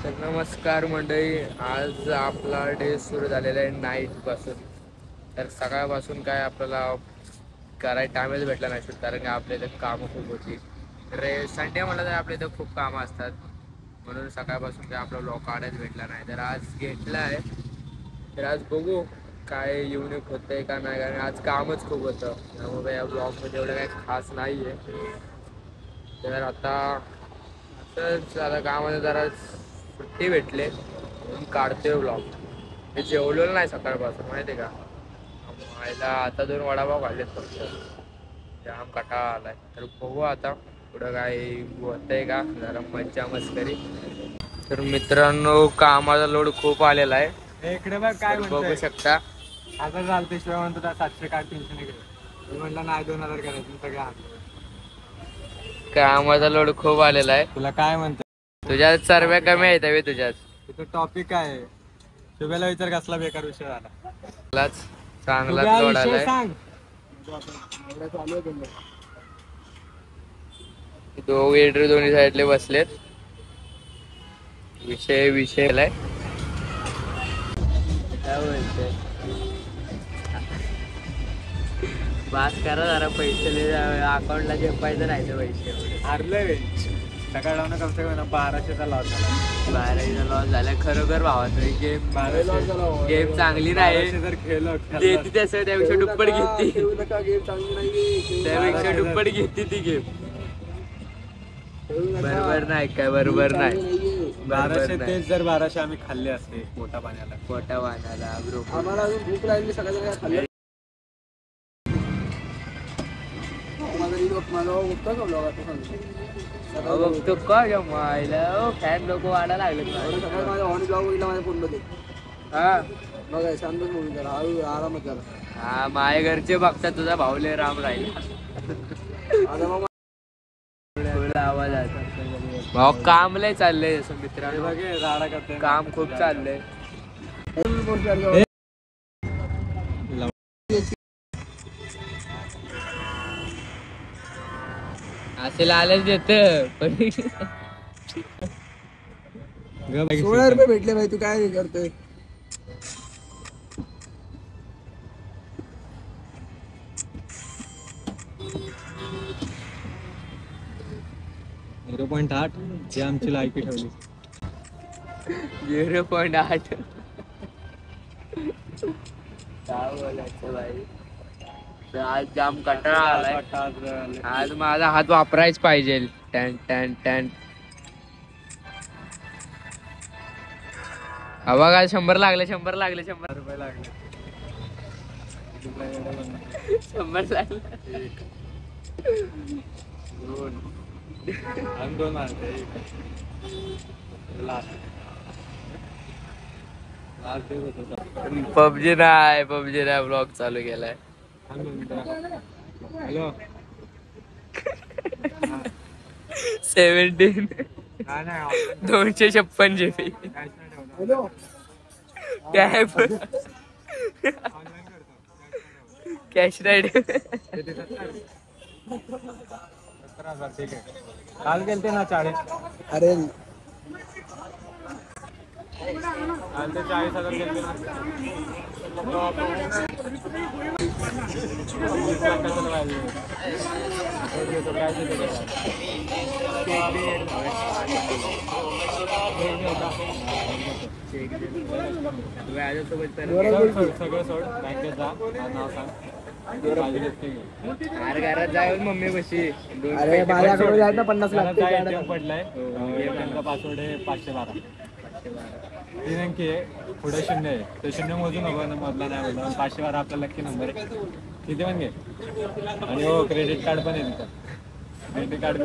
तर नमस्कार मंडळी, आज आपला डे सुरू झालेला आहे नाईट पासून. तर सकाळपासून काय आपल्याला करायला टाइमच भेटला नाही शूट, कारण की आपल्या इथं कामं खूप होती. संडे म्हटलं तर आपल्या इथं खूप कामं असतात, म्हणून सकाळपासून काय आपला ब्लॉग काढायच भेटला नाही. तर आज घेतला आहे, तर आज बघू काय युनिक होतंय का नाही, कारण आज कामच खूप होतं. त्यामुळे या ब्लॉगमध्ये एवढं काही खास नाही आहे. तर आता असंच आता कामामध्ये जरा सुट्टी भेटले म्हणून काढतोय ब्लॉग. हे जेवलेलं नाही सकाळपासून, माहिती आहे का. आईला आता 2 वडापाव खाल्लेत फक्त, जाम कंटाळा आलाय. तर बघू आता पुढं काय होतंय का, जरा मज्जा मस्करी. तर मित्रांनो, कामाचा लोड खूप आलेला आहे इकडे बघ काय बघू शकता. आता चालते शिवाय म्हणतो 700 काय 300 मी म्हटलं नाही 2000 करायचं सगळं. कामाचा लोड खूप आलेला आहे. तुला काय म्हणतो, तुझ्यात सर्व कमी आहेत हवे तुझ्यात. तिथं टॉपिक काय आहे? शुभ्याला विचार कसला बेकार विषय झाला. चांगलाच लोड आलाय. सांग. दोन्ही साईडले बसलेत. विषय काय बोलतोय, बास करा जरा. पैसे अकाउंटला झेपायचं राहायचं पैसे. हारलंय सकाळ लावून कम से कम 1200चा लॉस झाला. 1200चा लॉस झाला खरोखर भावाचं. गेम चांगली नाही. जर खेळलो देते त्यापेक्षा दुप्पट घेतली. त्यापेक्षा दुप्पट घेतली ती गेम. बरोबर नाही काय, बरोबर नाही. 1200 तेच जर 1200 आम्ही खाल्ले असते पोटा पाण्याला आम्हाला अजून भूक लागली. सकाळी बघतो का जमायला फॅन लोक वाढायला लागले. आरामात झाला. हा, माझ्या घरचे बघतात तुझा भाऊले राम राहिला. आवाज भाऊ काम लय चाललंय असं मित्रांनो, काम खूप चाललंय. असे लालच देत. 16 रुपये भेटले भाई, तू काय करतोय? .8 जी आमची लायकी ठेवली. 0.8. काय बोलायचं भाई, आज जाम कंटाळा आलाय. आज माझा हात वापरायच पाहिजे. टॅन टॅन टॅन. हवा काय 100 लागले. 100 लागले. 100 रुपये लागले. 100 लागले. 2 पबजी नाही ब्लॉग चालू केलाय. Hello 17 256 GB. काय कॅश राईड. 17,000 ठीक आहे. काल गेलते ना 40. अरे काल ते 40,000 गेलते ना. सगळं सोड, बँकेत जा, नाव सांग. अरे घरात जाय मम्मी बशी. अरे माझ्याकडे जायचं 50 लाख पडलाय. पासवर्ड आहे 512. 3 अंकी आहे, पुढे 0 आहे. ते 0 मोजून मधला नाही बोलला. 512 आपला लक्की नंबर आहे. किती पण घे. आणि हो क्रेडिट कार्ड पण आहे तिथं. क्रेडिट कार्ड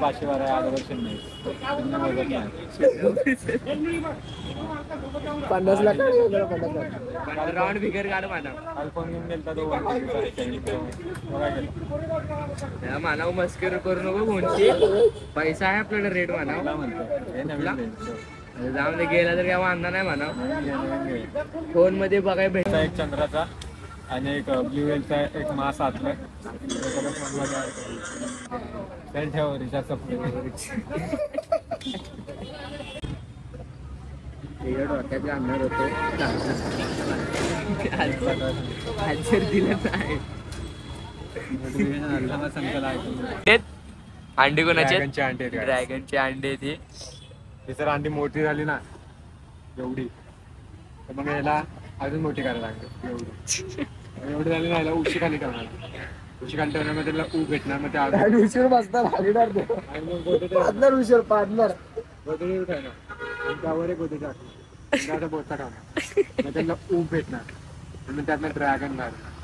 512 अगोदर 0 मोजत नाही. 50 लाख राऊंड फिगर काढ माझा. काल फोन घेऊन गेलता तो मानाव मस्कर करू नको. फोनची पैसा आहे आपल्याकडे. रेट मानाव म्हणतो जाऊन दे. गेला तर काय वांधा नाही मानाव. फोन मध्ये बघाय भेट. एक चंद्राचा आणि एक ब्ल्यू वेलचा एक मास आतलाय. ठेव रिचार्ज. डोक्याचे आणणार होतो आन्सर दिलं नाही. अंडे कोणाचे? ड्रॅगनचे अंडे ती जर अंडी मोठी झाली ना एवढी तर मग याला अजून मोठी करायला लागते. एवढी झाली ना याला उशी खाली ठेवणार. उशी खाली ठेवण्यामध्ये त्याला ऊब भेटणार. मग ते उशीर बसणार उशीर पाडणार गोदडी उठायला त्यावर एक गोदडी टाकणार बोचा ठेवणार. मग त्याला ऊब भेटणार. मग त्यातनं ड्रॅगन मारणार.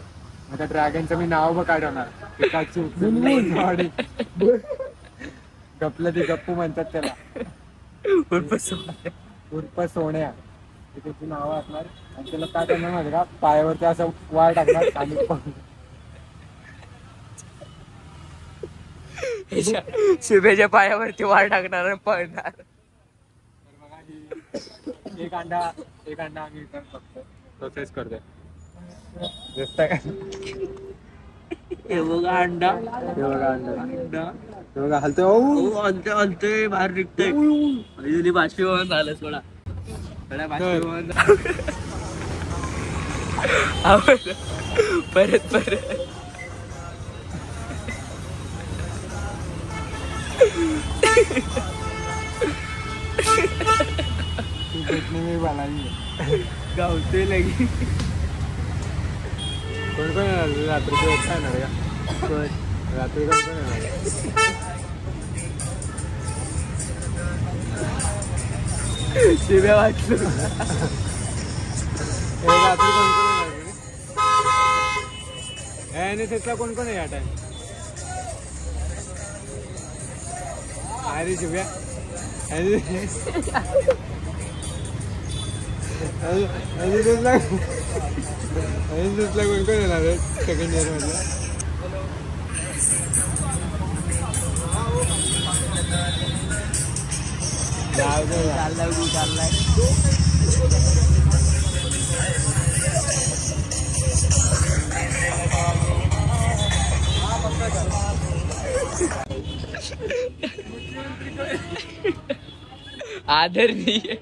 मग त्या ड्रॅगनचं मी नाव बघ काढवणार. गपलं ते गप्पू म्हणतात त्याला. उर्फ सोन्या त्याची नावं असणार. आणि त्याला काय करणार माहिती का पायावरती असं वार टाकणार आणि शुभेच्या पायावरती वार टाकणार आणि पळणार. एक अंडा आम्ही फक्त प्रोसेस करतोय. हे बघा अंडा हलतोय बाहेर निघतोय. बाष्पीभवन झालं सोडा. परत गावतोय लगी. कोण कोण येणार रात्रीची वेळ काय येणार का? रात्री कोण कोण येणार? शिव्या वाटलं. रात्री कोण कोण येणार? NSSला कोण कोण आहे या टाइम? अरे शिव्या NSSला कोण कोण येणार आहे सेकंड इयर मधला? आदर नाही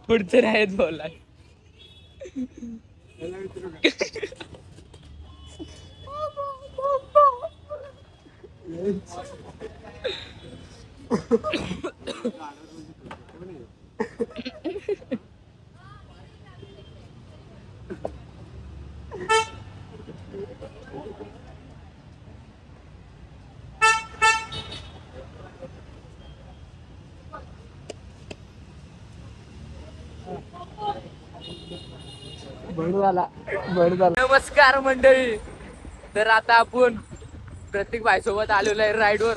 पुढचं राहत बोला. नमस्कार मंडळी. तर आता आपण प्रत्येक बाईसोबत आलेलो आहे राईड वर.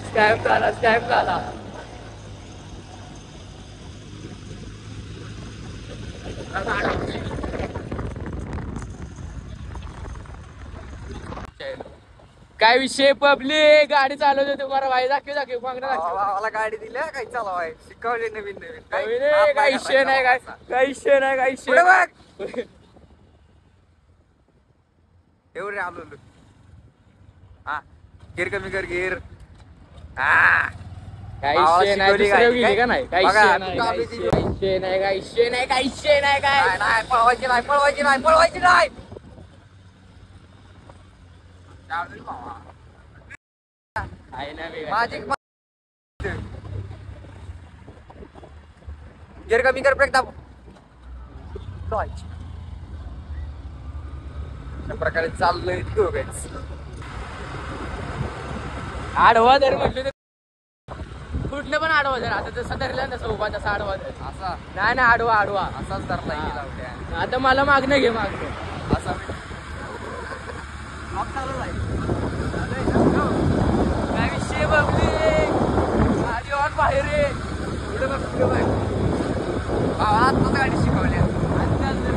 स्कॅम झाला. काय विषय पब्लिक गाडी चालवते तुम्हाला भाई दाखव मला गाडी दिली काही चालवाय शिकवले नवीन काय विषय नाही काय विषय एवढे आलो हा गिर कमी कर गिर काय विषय नाही दुसऱ्या गेली का नाही काय विषय नाही काय पळवायची नाही गिर कमी कर ब्रेक दाब. अशा प्रकारे चाललंय आडवा धर म्हटलं कुठलं पण आडवा धर. आता जसं धरलं तसं उभा तसा आडवा धर. असा नाही आडवा असाच धरला गेला. आता मला मागणं घे मागणं असा काय विषय बघली आधी ऑन बाहेर गाडी शिकवली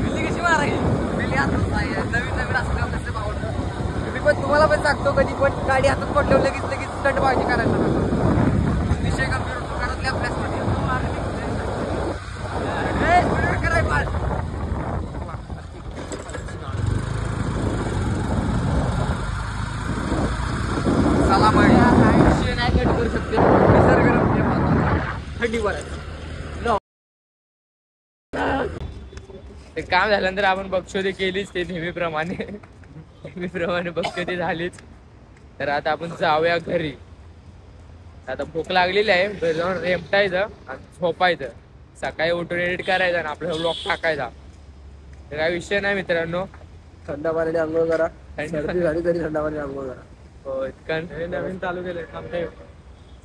बिल्ली कशी मारायची नवीन असल्यावर कसं आवडतं. तुम्ही पण तुम्हाला पण सांगतो कधी पण गाडी हातात पडल्यावर लगेच स्टंट बाजी करायला विषय कम्प्युटर घरातले आपल्याच काय कट करू शकते निसर्गरम्य वातावरण, थंडी वारा. ते काम झाल्यानंतर आपण बक्षोदी केलीच ते नेहमीप्रमाणे बक्षोदी झालीच. तर आता आपण जाऊया घरी. आता भूक लागलेली आहे, घरी जाऊन रेमटायचं आणि झोपायचं. सकाळी उठून एडिट करायचं आणि आपला ब्लॉग टाकायचा. तर काय विषय नाही मित्रांनो. थंड पाण्याने आंघोळ करा, सर्दी झाली तरी थंड पाण्याने आंघोळ करा. हो, इतकं नवीन चालू केलंय थांबते.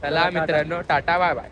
चला मित्रांनो, टाटा बाय बाय.